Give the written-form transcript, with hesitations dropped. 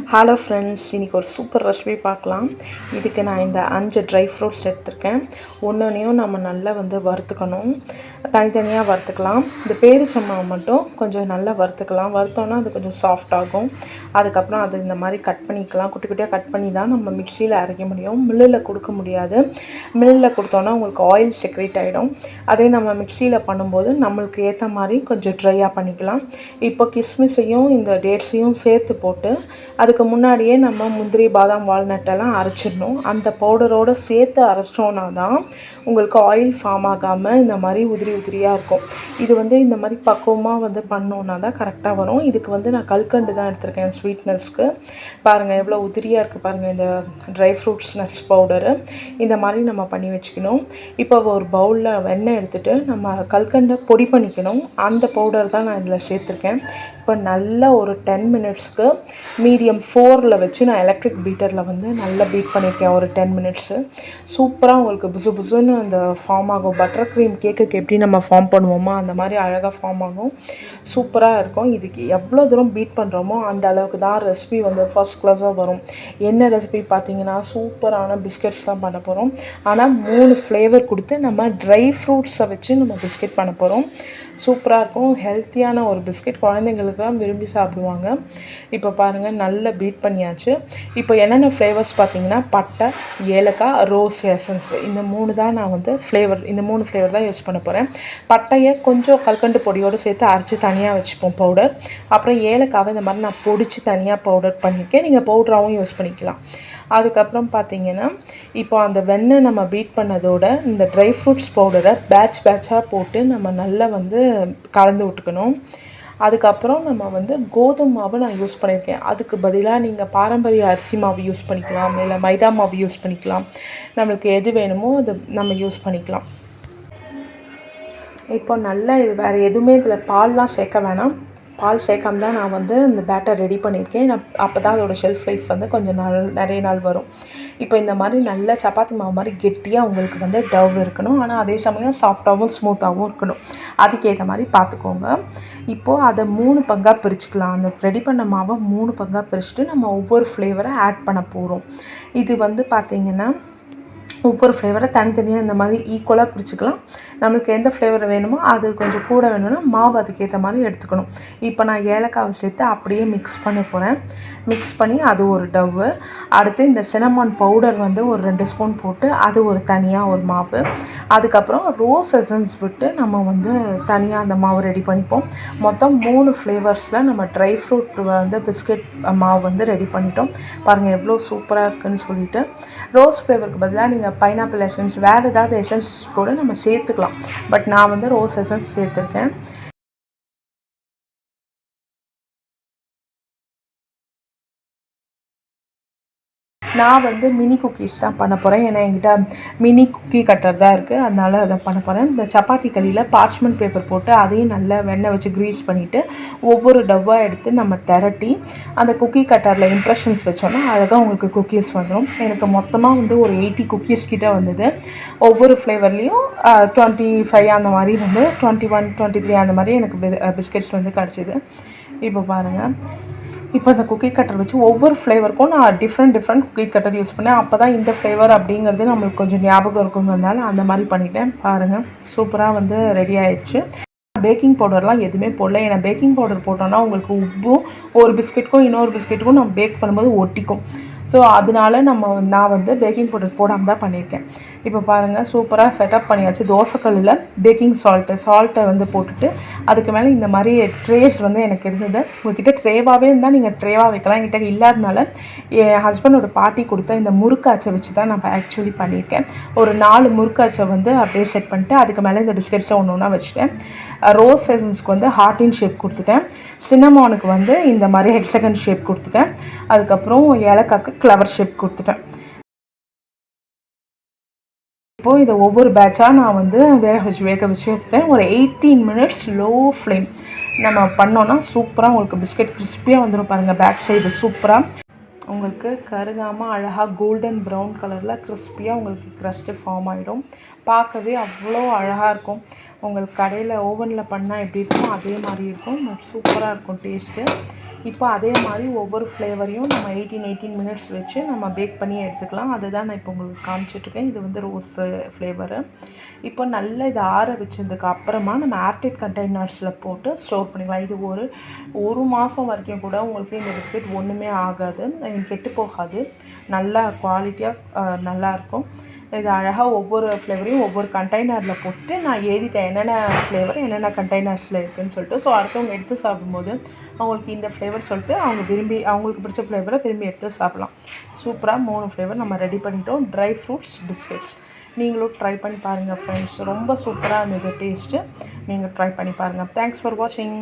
Hello friends, இன்றைக்கி ஒரு super recipe பார்க்கலாம். இதுக்கு நான் இந்த 5 ட்ரை ஃப்ரூட்ஸ் எடுத்திருக்கேன். ஒன்றொன்றையும் நம்ம நல்லா வறுத்துக்கணும். தனித்தனியாக வறுத்துக்கலாம். இந்த பேரிச்சம்பழம் மட்டும் கொஞ்சம் நல்லா வறுத்துக்கலாம். வறுத்தோன்னா அது கொஞ்சம் சாஃப்ட் ஆகும். அதுக்கப்புறம் அது இந்த மாதிரி கட் பண்ணிக்கலாம். குட்டி குட்டியாக கட் பண்ணி தான் நம்ம மிக்சியில் அரைக்க முடியும். மில்லில் கொடுக்க முடியாது. மில்லில் கொடுத்தோன்னா உங்களுக்கு ஆயில் செக்ரேட் ஆகிடும். அதே நம்ம மிக்சியில் பண்ணும்போது நம்மளுக்கு ஏற்ற மாதிரி கொஞ்சம் ட்ரையாக பண்ணிக்கலாம். இப்போ கிஸ்மிஸையும் இந்த டேட்ஸையும் சேர்த்து போட்டு அதுக்கு முன்னாடியே நம்ம முந்திரி, பாதாம், வால்நட்டெல்லாம் அரைச்சிடணும். அந்த பவுடரோடு சேர்த்து அரைச்சோன்னா தான் உங்களுக்கு ஆயில் ஃபார்ம் ஆகாமல் இந்த மாதிரி உதிரியாக இருக்கும். இது இந்த மாதிரி பக்குவமாக பண்ணோன்னா தான் கரெக்டாக வரும். இதுக்கு நான் கல்கண்டு தான் எடுத்திருக்கேன் ஸ்வீட்னஸ்க்கு. பாருங்கள் எவ்வளோ உதிரியாக இருக்குது பாருங்கள் இந்த ட்ரை ஃப்ரூட்ஸ் நட்ஸ் பவுடரு. இந்த மாதிரி நம்ம பண்ணி வச்சுக்கணும். இப்போ ஒரு பவுலில் வெண்ணெய் எடுத்துகிட்டு நம்ம கல்கண்டை பொடி பண்ணிக்கணும். அந்த பவுடர் தான் நான் இதில் சேர்த்துருக்கேன். இப்போ நல்லா ஒரு 10 மினிட்ஸ்க்கு மீடியம் 4ல் வச்சு நான் எலக்ட்ரிக் பீட்டரில் நல்லா பீட் பண்ணியிருக்கேன். ஒரு 10 மினிட்ஸு சூப்பராக உங்களுக்கு புசு புசுன்னு அந்த ஃபார்ம் ஆகும். பட்டர் க்ரீம் கேக்குக்கு எப்படி நம்ம ஃபார்ம் பண்ணுவோமோ அந்த மாதிரி அழகாக ஃபார்ம் ஆகும். சூப்பராக இருக்கும். இதுக்கு எவ்வளோ தூரம் பீட் பண்ணுறோமோ அந்த அளவுக்கு தான் ரெசிபி ஃபர்ஸ்ட் கிளாஸாக வரும். என்ன ரெசிபி பார்த்தீங்கன்னா சூப்பரான பிஸ்கெட்ஸ் தான் பண்ண போகிறோம். ஆனால் 3 ஃப்ளேவர் கொடுத்து நம்ம ட்ரை ஃப்ரூட்ஸை வச்சு நம்ம பிஸ்கெட் பண்ண போகிறோம். சூப்பராக இருக்கும். ஹெல்த்தியான ஒரு பிஸ்கெட், குழந்தைங்களுக்குலாம் விரும்பி சாப்பிடுவாங்க. இப்போ பாருங்கள் நல்லா பீட் பண்ணியாச்சு. இப்போ என்னென்ன ஃப்ளேவர்ஸ் பார்த்தீங்கன்னா பட்டை, ஏலக்காய், ரோஸ் எசன்ஸ், இந்த 3 தான் நான் ஃப்ளேவர், இந்த 3 ஃப்ளேவர் தான் யூஸ் பண்ண போகிறேன். பட்டையை கொஞ்சம் கல்கண்டு பொடியோடு சேர்த்து அரைச்சி தனியாக வச்சுப்போம் பவுடர். அப்புறம் ஏலக்காவை இந்த மாதிரி நான் பொடிச்சு தனியாக பவுடர் பண்ணியிருக்கேன். நீங்கள் பவுடராகவும் யூஸ் பண்ணிக்கலாம். அதுக்கப்புறம் பார்த்தீங்கன்னா இப்போ அந்த வெண்ணெய் நம்ம பீட் பண்ணதோட இந்த ட்ரை ஃப்ரூட்ஸ் பவுடரை பேட்சாக போட்டு நம்ம நல்லா கலந்து விட்டுக்கணும். அதுக்கப்புறம் நம்ம கோதுமை மாவு நான் யூஸ் பண்ணியிருக்கேன். அதுக்கு பதிலாக நீங்கள் பாரம்பரிய அரிசி மாவு யூஸ் பண்ணிக்கலாம், இல்லை மைதா மாவு யூஸ் பண்ணிக்கலாம். நம்மளுக்கு எது வேணுமோ அது நம்ம யூஸ் பண்ணிக்கலாம். இப்போ நல்லா இது வேறு எதுவுமே இதில் பால்லாம் சேர்க்க வேணாம். பால் சேர்க்காம தான் நான் இந்த பேட்டர் ரெடி பண்ணியிருக்கேன். அப்போ தான் அதோடய ஷெல்ஃப் லைஃப் கொஞ்சம் நிறைய நாள் வரும். இப்போ இந்த மாதிரி நல்ல சப்பாத்தி மாவு மாதிரி கெட்டியாக உங்களுக்கு டவ் இருக்கணும். ஆனால் அதே சமயம் சாஃப்டாகவும் ஸ்மூத்தாகவும் இருக்கணும். அதுக்கேற்ற மாதிரி பார்த்துக்கோங்க. இப்போது அதை 3 பங்காக பிரிச்சுக்கலாம். அந்த ரெடி பண்ண மாவை 3 பங்காக பிரிச்சுட்டு நம்ம ஒவ்வொரு ஃப்ளேவரை ஆட் பண்ண போகிறோம். இது பார்த்திங்கன்னா ஒவ்வொரு ஃப்ளேவரை தனித்தனியாக இந்த மாதிரி ஈக்குவலாக பிரிச்சுக்கலாம். நம்மளுக்கு எந்த ஃப்ளேவர் வேணுமோ அது கொஞ்சம் கூட வேணும்னா மாவு அதுக்கேற்ற மாதிரி எடுத்துக்கணும். இப்போ நான் ஏலக்காவை சேர்த்து அப்படியே மிக்ஸ் பண்ண போகிறேன். மிக்ஸ் பண்ணி அது ஒரு டவ்வு. அடுத்து இந்த சினமான் பவுடர் ஒரு 2 ஸ்பூன் போட்டு அது ஒரு தனியாக ஒரு மாவு. அதுக்கப்புறம் ரோஸ் எசன்ஸ் விட்டு நம்ம தனியாக அந்த மாவு ரெடி பண்ணிப்போம். மொத்தம் 3 ஃப்ளேவர்ஸில் நம்ம ட்ரை ஃப்ரூட் பிஸ்கெட் மாவு ரெடி பண்ணிட்டோம். பாருங்கள் எவ்வளோ சூப்பராக இருக்குதுன்னு சொல்லிட்டு. ரோஸ் ஃப்ளேவருக்கு பதிலாக நீங்கள் பைனாப்பிள் எசன்ஸ், வேறு ஏதாவது எசன்ஸ் கூட நம்ம சேர்த்துக்கலாம். பட் நான் ரோஸ் எசன்ஸ் சேர்த்துருக்கேன். நான் மினி குக்கீஸ் தான் பண்ண போகிறேன். ஏன்னா என்கிட்ட மினி குக்கி கட்டர் தான் இருக்குது. அதனால் அதை பண்ண போகிறேன். இந்த சப்பாத்தி களியில் பார்ச்மெண்ட் பேப்பர் போட்டு அதையும் நல்லா வெண்ணெய் வச்சு க்ரீஸ் பண்ணிவிட்டு ஒவ்வொரு டவ்வாக எடுத்து நம்ம திரட்டி அந்த குக்கி கட்டரில் இம்ப்ரெஷன்ஸ் வச்சோன்னா அழகாக உங்களுக்கு குக்கீஸ் வந்துடும். எனக்கு மொத்தமாக ஒரு 80 குக்கீஸ் கிட்டே வந்தது. ஒவ்வொரு ஃப்ளேவர்லேயும் 25 அந்த மாதிரி 21, 23 அந்த மாதிரி எனக்கு பிஸ்கெட்ஸ் கிடச்சிது. இப்போ பாருங்கள். இப்போ இந்த குக்கி கட்டர் வச்சு ஒவ்வொரு ஃப்ளேவருக்கும் நான் டிஃப்ரெண்ட் குக்கி கட்டர் யூஸ் பண்ணேன். அப்போ தான் இந்த ஃப்ளேவர் அப்படிங்கிறது நம்மளுக்கு கொஞ்சம் ஞாபகம் இருக்குங்கிறதுனால அந்த மாதிரி பண்ணிட்டேன். பாருங்கள் சூப்பராக ரெடி ஆகிடுச்சு. பேக்கிங் பவுடர்லாம் எதுவுமே போடல. ஏன்னா பேக்கிங் பவுடர் போட்டோன்னா உங்களுக்கு உப்பும் ஒரு பிஸ்கெட்டுக்கும் இன்னொரு பிஸ்கெட்டுக்கும் நம்ம பேக் பண்ணும்போது ஒட்டிக்கும். ஸோ அதனால நான் பேக்கிங் பவுடர் போடாமல் தான் பண்ணியிருக்கேன். இப்போ பாருங்கள் சூப்பராக செட்டப் பண்ணியாச்சு. தோசைக்கல்லில் பேக்கிங் சால்ட்டை போட்டுட்டு அதுக்கு மேலே இந்த மாதிரி ட்ரேஸ் எனக்கு இருந்தது. உங்கள்கிட்ட ட்ரேவாகவே இருந்தால் நீங்கள் ட்ரேவாக வைக்கலாம். என்கிட்ட இல்லாதனால என் ஹஸ்பண்டோட பாட்டி கொடுத்த இந்த முறுக்காச்சை வச்சு தான் நான் ஆக்சுவலி பண்ணியிருக்கேன். ஒரு 4 முறுக்காச்சை அப்படியே செட் பண்ணிட்டு அதுக்கு மேலே இந்த பிஸ்கெட்ஸை ஒன்றா வச்சுட்டேன். ரோஸ் எசன்ஸ்க்கு ஹார்ட்டின் ஷேப் கொடுத்துட்டேன். சின்னமானுக்கு இந்த மாதிரி ஹெக்ஸகன் ஷேப் கொடுத்துட்டேன். அதுக்கப்புறம் ஏலக்காய்க்கு ஃப்ளவர் ஷேப் கொடுத்துட்டேன். இப்போது இதை ஒவ்வொரு பேட்சாக நான் வேக வச்சு எடுத்துட்டேன். ஒரு 18 மினிட்ஸ் லோ ஃப்ளேம் நம்ம பண்ணோன்னா சூப்பராக உங்களுக்கு பிஸ்கெட் கிறிஸ்பியாக வந்துடும். பாருங்கள் பேக் சைடு சூப்பராக உங்களுக்கு கருகாமல் அழகாக கோல்டன் ப்ரௌன் கலரில் கிறிஸ்பியாக உங்களுக்கு க்ரஸ்ட்டு ஃபார்ம் ஆகிடும். பார்க்கவே அவ்வளோ அழகாக இருக்கும். உங்களுக்கு கடையில் ஓவனில் பண்ணால் எப்படி இருக்கும் அதே மாதிரி இருக்கும். பட் சூப்பராக இருக்கும் டேஸ்ட்டு. இப்போ அதே மாதிரி ஒவ்வொரு ஃப்ளேவரையும் நம்ம 18 மினிட்ஸ் வச்சு நம்ம பேக் பண்ணி எடுத்துக்கலாம். அதுதான் நான் இப்போ உங்களுக்கு காமிச்சிட்ருக்கேன். இது வந்து ரோஸு ஃப்ளேவரு. இப்போ நல்லா இதை ஆற வச்சதுக்கு அப்புறமா நம்ம ஏர்டைட் கண்டெய்னர்ஸில் போட்டு ஸ்டோர் பண்ணிக்கலாம். இது ஒரு மாதம் வரைக்கும் கூட உங்களுக்கு இந்த பிஸ்கெட் ஒன்றுமே ஆகாது, கெட்டு போகாது. நல்லா குவாலிட்டியாக நல்லாயிருக்கும். இது அழகாக ஒவ்வொரு ஃப்ளேவரையும் ஒவ்வொரு கண்டெய்னரில் போட்டு நான் எழுதிட்டேன் என்னென்ன ஃப்ளேவர் என்னென்ன கண்டெய்னர்ஸில் இருக்குதுன்னு சொல்லிட்டு. ஸோ அடுத்தவங்க எடுத்து சாப்பிடும்போது அவங்களுக்கு இந்த ஃப்ளேவர் சொல்லிட்டு அவங்களுக்கு பிடிச்ச ஃப்ளேவரை விரும்பி எடுத்து சாப்பிட்லாம். சூப்பராக 3 ஃப்ளேவர் நம்ம ரெடி பண்ணிட்டோம். ட்ரை ஃப்ரூட்ஸ் பிஸ்கெட்ஸ் நீங்களும் ட்ரை பண்ணி பாருங்கள் ஃப்ரெண்ட்ஸ். ரொம்ப சூப்பராக இருந்தது டேஸ்ட்டு. நீங்கள் ட்ரை பண்ணி பாருங்கள். தேங்க்ஸ் ஃபார் வாட்சிங்.